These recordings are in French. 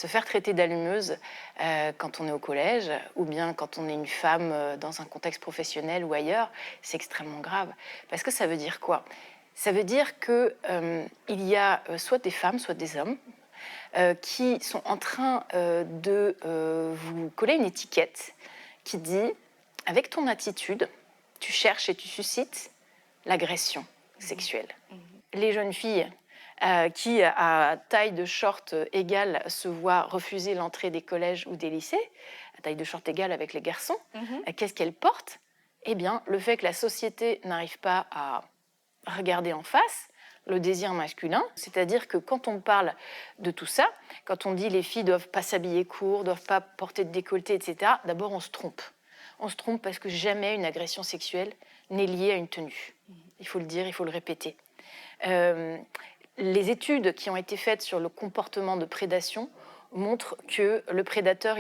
se faire traiter d'allumeuse quand on est au collège, ou bien quand on est une femme dans un contexte professionnel ou ailleurs, c'est extrêmement grave. Parce que ça veut dire quoi? Ça veut dire qu'il y a soit des femmes, soit des hommes, qui sont en train de vous coller une étiquette qui dit, avec ton attitude, tu cherches et tu suscites l'agression sexuelle. Les jeunes filles qui, à taille de short égale, se voient refuser l'entrée des collèges ou des lycées, à taille de short égale avec les garçons, qu'est-ce qu'elles portent? Eh bien, le fait que la société n'arrive pas à regarder en face le désir masculin, c'est-à-dire que quand on parle de tout ça, quand on dit les filles doivent pas s'habiller court, doivent pas porter de décolleté, etc., d'abord on se trompe. On se trompe parce que jamais une agression sexuelle n'est liée à une tenue. Il faut le dire, il faut le répéter. Les études qui ont été faites sur le comportement de prédation montrent que le prédateur,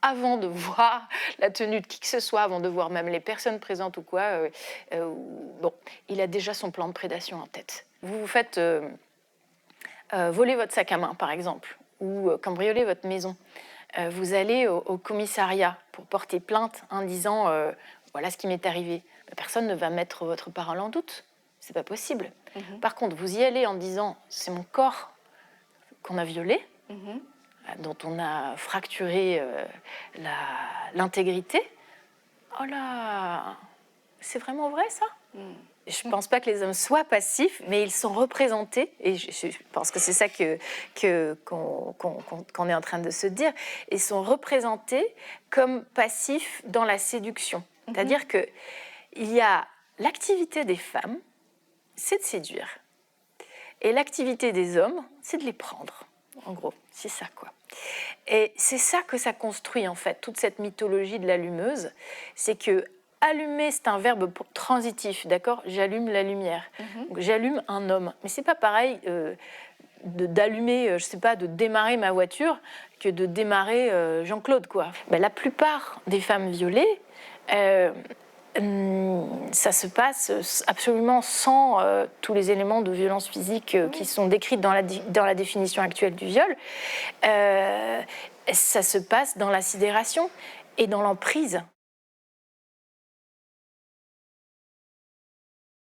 avant de voir la tenue de qui que ce soit, avant de voir même les personnes présentes ou quoi, il a déjà son plan de prédation en tête. Vous vous faites voler votre sac à main, par exemple, ou cambrioler votre maison. Vous allez au commissariat pour porter plainte en disant voilà ce qui m'est arrivé. Personne ne va mettre votre parole en doute. C'est pas possible. Par contre, vous y allez en disant c'est mon corps qu'on a violé, dont on a fracturé l'intégrité. Oh là, c'est vraiment vrai ça? Je ne pense pas que les hommes soient passifs, mais ils sont représentés, et je pense que c'est ça qu'on est en train de se dire, ils sont représentés comme passifs dans la séduction. C'est-à-dire qu'il y a l'activité des femmes, c'est de séduire. Et l'activité des hommes, c'est de les prendre. En gros, c'est ça, quoi. Et c'est ça que ça construit, en fait, toute cette mythologie de l'allumeuse. C'est que allumer, c'est un verbe transitif, d'accord? J'allume la lumière. Donc, j'allume un homme. Mais c'est pas pareil d'allumer, je sais pas, de démarrer ma voiture que de démarrer Jean-Claude, quoi. Ben, la plupart des femmes violées, ça se passe absolument sans tous les éléments de violence physique qui sont décrits dans la définition actuelle du viol. Ça se passe dans la sidération et dans l'emprise.